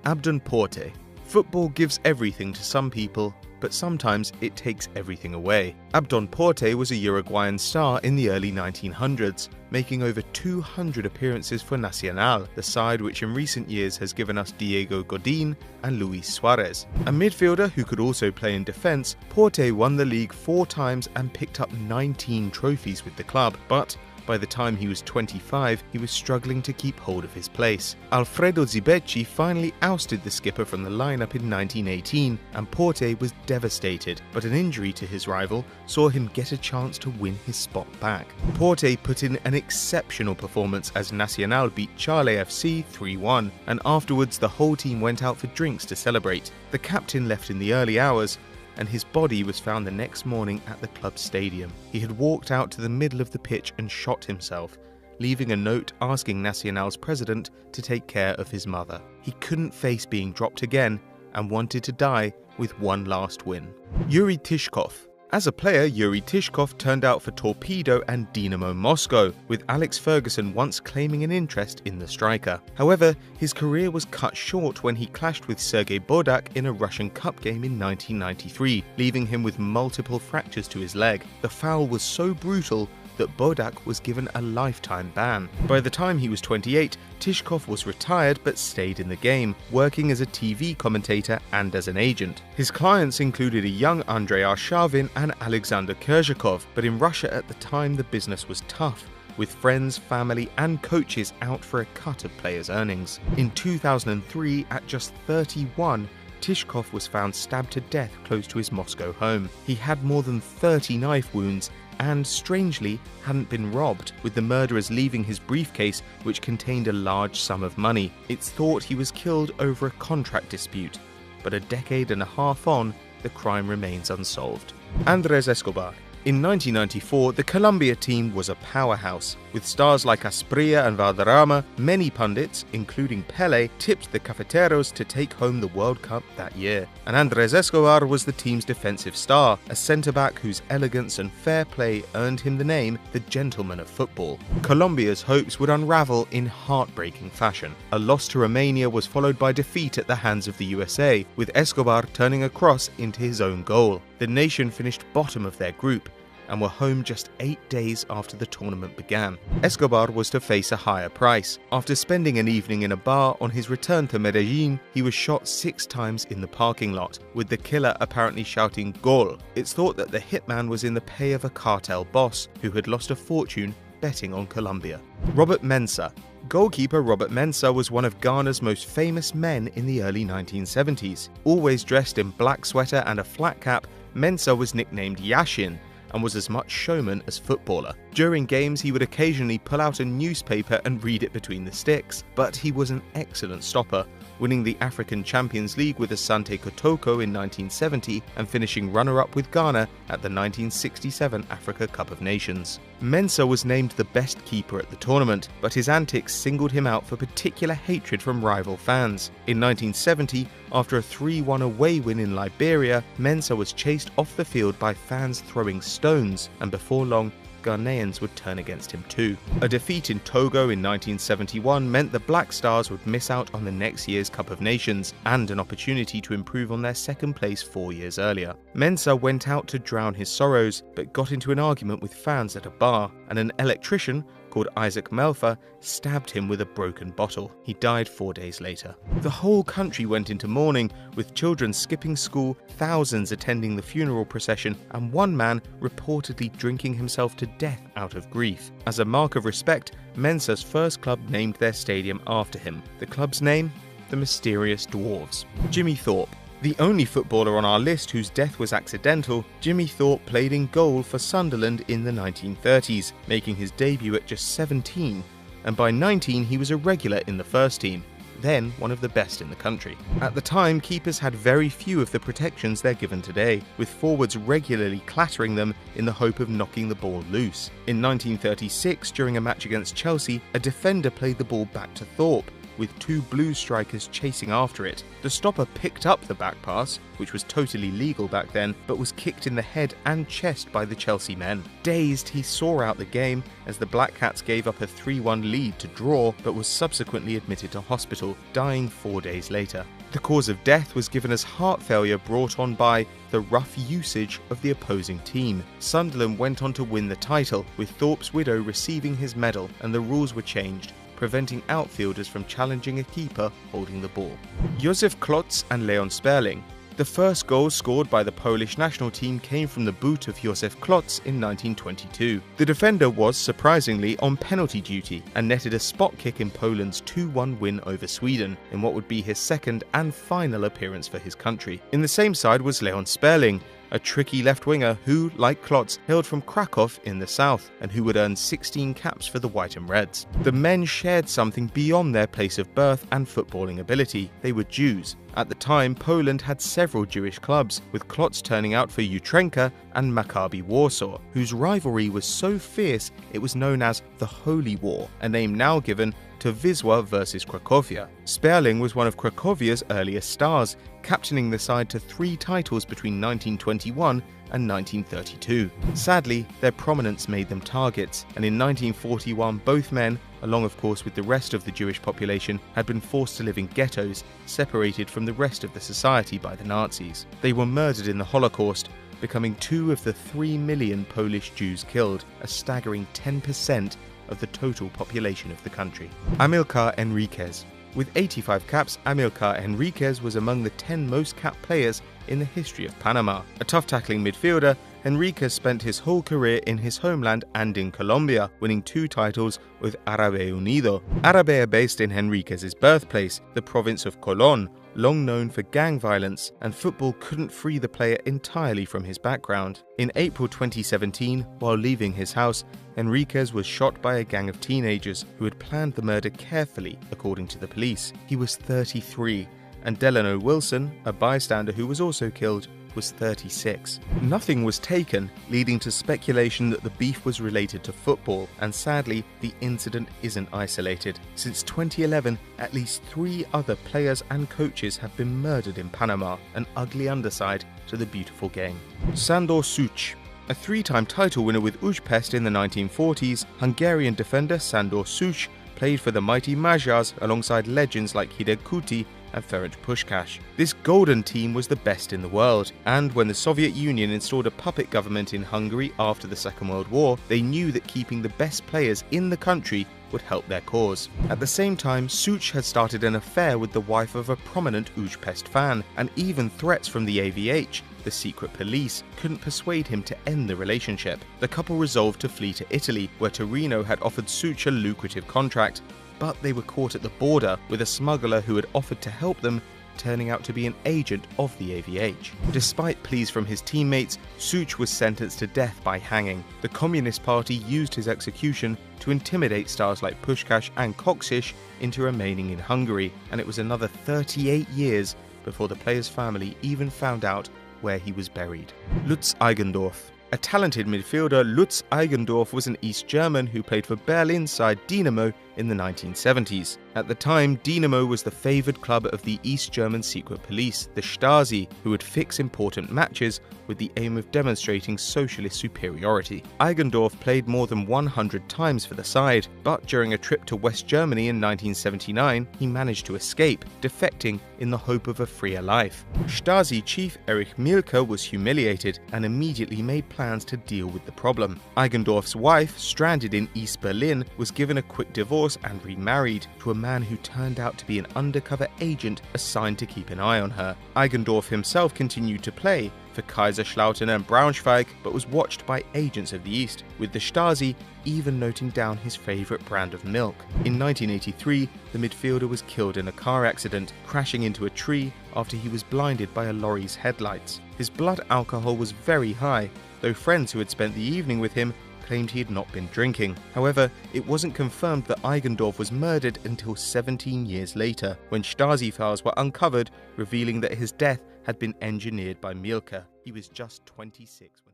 Abdon Porte. Football gives everything to some people, but sometimes it takes everything away. Abdon Porte was a Uruguayan star in the early 1900s, making over 200 appearances for Nacional, the side which in recent years has given us Diego Godin and Luis Suarez. A midfielder who could also play in defence, Porte won the league 4 times and picked up 19 trophies with the club, but by the time he was 25, he was struggling to keep hold of his place. Alfredo Zibecchi finally ousted the skipper from the lineup in 1918, and Porte was devastated, but an injury to his rival saw him get a chance to win his spot back. Porte put in an exceptional performance as Nacional beat Charle FC 3-1, and afterwards the whole team went out for drinks to celebrate. The captain left in the early hours, and his body was found the next morning at the club stadium. He had walked out to the middle of the pitch and shot himself, leaving a note asking Nacional's president to take care of his mother. He couldn't face being dropped again and wanted to die with one last win. Yuri Tishkov. As a player, Yuri Tishkov turned out for Torpedo and Dynamo Moscow, with Alex Ferguson once claiming an interest in the striker. However, his career was cut short when he clashed with Sergei Bodak in a Russian Cup game in 1993, leaving him with multiple fractures to his leg. The foul was so brutal that Bodak was given a lifetime ban. By the time he was 28, Tishkov was retired but stayed in the game, working as a TV commentator and as an agent. His clients included a young Andrei Arshavin and Alexander Kerzhakov, but in Russia at the time the business was tough, with friends, family and coaches out for a cut of players' earnings. In 2003, at just 31, Tishkov was found stabbed to death close to his Moscow home. He had more than 30 knife wounds and, strangely, hadn't been robbed, with the murderers leaving his briefcase which contained a large sum of money. It's thought he was killed over a contract dispute, but a decade and a half on, the crime remains unsolved. Andres Escobar. In 1994, the Colombia team was a powerhouse. With stars like Asprilla and Valderrama, many pundits, including Pele, tipped the Cafeteros to take home the World Cup that year. And Andres Escobar was the team's defensive star, a centre-back whose elegance and fair play earned him the name the gentleman of football. Colombia's hopes would unravel in heartbreaking fashion. A loss to Romania was followed by defeat at the hands of the USA, with Escobar turning a cross into his own goal. The nation finished bottom of their group and were home just 8 days after the tournament began. Escobar was to face a higher price. After spending an evening in a bar on his return to Medellin, he was shot 6 times in the parking lot, with the killer apparently shouting "Gol." It's thought that the hitman was in the pay of a cartel boss who had lost a fortune betting on Colombia. Robert Mensah. Goalkeeper Robert Mensah was one of Ghana's most famous men in the early 1970s. Always dressed in black sweater and a flat cap, Mensah was nicknamed Yashin and was as much showman as footballer. During games, he would occasionally pull out a newspaper and read it between the sticks, but he was an excellent stopper, winning the African Champions League with Asante Kotoko in 1970 and finishing runner-up with Ghana at the 1967 Africa Cup of Nations. Mensah was named the best keeper at the tournament, but his antics singled him out for particular hatred from rival fans. In 1970, after a 3-1 away win in Liberia, Mensah was chased off the field by fans throwing stones, and before long, Ghanaians would turn against him too. A defeat in Togo in 1971 meant the Black Stars would miss out on the next year's Cup of Nations and an opportunity to improve on their second place 4 years earlier. Mensah went out to drown his sorrows, but got into an argument with fans at a bar, and an electrician called Isaac Melfa stabbed him with a broken bottle. He died 4 days later. The whole country went into mourning, with children skipping school, thousands attending the funeral procession, and one man reportedly drinking himself to death out of grief. As a mark of respect, Mensah's first club named their stadium after him. The club's name? The Mysterious Dwarves. Jimmy Thorpe. The only footballer on our list whose death was accidental, Jimmy Thorpe played in goal for Sunderland in the 1930s, making his debut at just 17, and by 19 he was a regular in the first team, then one of the best in the country. At the time, keepers had very few of the protections they're given today, with forwards regularly clattering them in the hope of knocking the ball loose. In 1936, during a match against Chelsea, a defender played the ball back to Thorpe, with two Blues strikers chasing after it. The stopper picked up the back pass, which was totally legal back then, but was kicked in the head and chest by the Chelsea men. Dazed, he saw out the game as the Black Cats gave up a 3-1 lead to draw, but was subsequently admitted to hospital, dying 4 days later. The cause of death was given as heart failure brought on by the rough usage of the opposing team. Sunderland went on to win the title, with Thorpe's widow receiving his medal, and the rules were changed, preventing outfielders from challenging a keeper holding the ball. Józef Klotz and Leon Sperling. The first goal scored by the Polish national team came from the boot of Józef Klotz in 1922. The defender was, surprisingly, on penalty duty and netted a spot kick in Poland's 2-1 win over Sweden, in what would be his second and final appearance for his country. In the same side was Leon Sperling, a tricky left-winger who, like Klotz, hailed from Krakow in the south, and who would earn 16 caps for the White and Reds. The men shared something beyond their place of birth and footballing ability. They were Jews. At the time, Poland had several Jewish clubs, with Klotz turning out for Jutrzenka and Maccabi Warsaw, whose rivalry was so fierce it was known as the Holy War, a name now given to Wisła versus Cracovia. Sperling was one of Cracovia's earliest stars, captaining the side to 3 titles between 1921 and 1932. Sadly, their prominence made them targets, and in 1941 both men, along of course with the rest of the Jewish population, had been forced to live in ghettos, separated from the rest of the society by the Nazis. They were murdered in the Holocaust, becoming 2 of the 3 million Polish Jews killed, a staggering 10% of the total population of the country. Amilcar Enriquez. With 85 caps, Amilcar Enriquez was among the 10 most capped players in the history of Panama. A tough-tackling midfielder, Enriquez spent his whole career in his homeland and in Colombia, winning 2 titles with Árabe Unido. Árabe are based in Enriquez's birthplace, the province of Colón, long known for gang violence, and football couldn't free the player entirely from his background. In April 2017, while leaving his house, Enriquez was shot by a gang of teenagers who had planned the murder carefully, according to the police. He was 33, and Delano Wilson, a bystander who was also killed, was 36. Nothing was taken, leading to speculation that the beef was related to football, and sadly, the incident isn't isolated. Since 2011, at least 3 other players and coaches have been murdered in Panama, an ugly underside to the beautiful game. Sandor Such. A 3-time title winner with Újpest in the 1940s, Hungarian defender Sandor Such played for the mighty Magyars alongside legends like Hideg Kuti and Ferenc Puskás. This golden team was the best in the world, and when the Soviet Union installed a puppet government in Hungary after the Second World War, they knew that keeping the best players in the country would help their cause. At the same time, Such had started an affair with the wife of a prominent Újpest fan, and even threats from the AVH, the secret police, couldn't persuade him to end the relationship. The couple resolved to flee to Italy, where Torino had offered Such a lucrative contract, but they were caught at the border with a smuggler who had offered to help them, turning out to be an agent of the AVH. Despite pleas from his teammates, Such was sentenced to death by hanging. The Communist Party used his execution to intimidate stars like Puskás and Kocsis into remaining in Hungary, and it was another 38 years before the player's family even found out where he was buried. Lutz Eigendorf. A talented midfielder, Lutz Eigendorf was an East German who played for Berlin side Dynamo in the 1970s. At the time, Dynamo was the favoured club of the East German secret police, the Stasi, who would fix important matches with the aim of demonstrating socialist superiority. Eigendorf played more than 100 times for the side, but during a trip to West Germany in 1979, he managed to escape, defecting in the hope of a freer life. Stasi chief Erich Mielke was humiliated and immediately made plans to deal with the problem. Eigendorf's wife, stranded in East Berlin, was given a quick divorce and remarried to a man who turned out to be an undercover agent assigned to keep an eye on her. Eigendorf himself continued to play for Kaiserslautern and Braunschweig, but was watched by agents of the East, with the Stasi even noting down his favourite brand of milk. In 1983, the midfielder was killed in a car accident, crashing into a tree after he was blinded by a lorry's headlights. His blood alcohol was very high, though friends who had spent the evening with him claimed he had not been drinking. However, it wasn't confirmed that Eigendorf was murdered until 17 years later, when Stasi files were uncovered, revealing that his death had been engineered by Mielke. He was just 26 when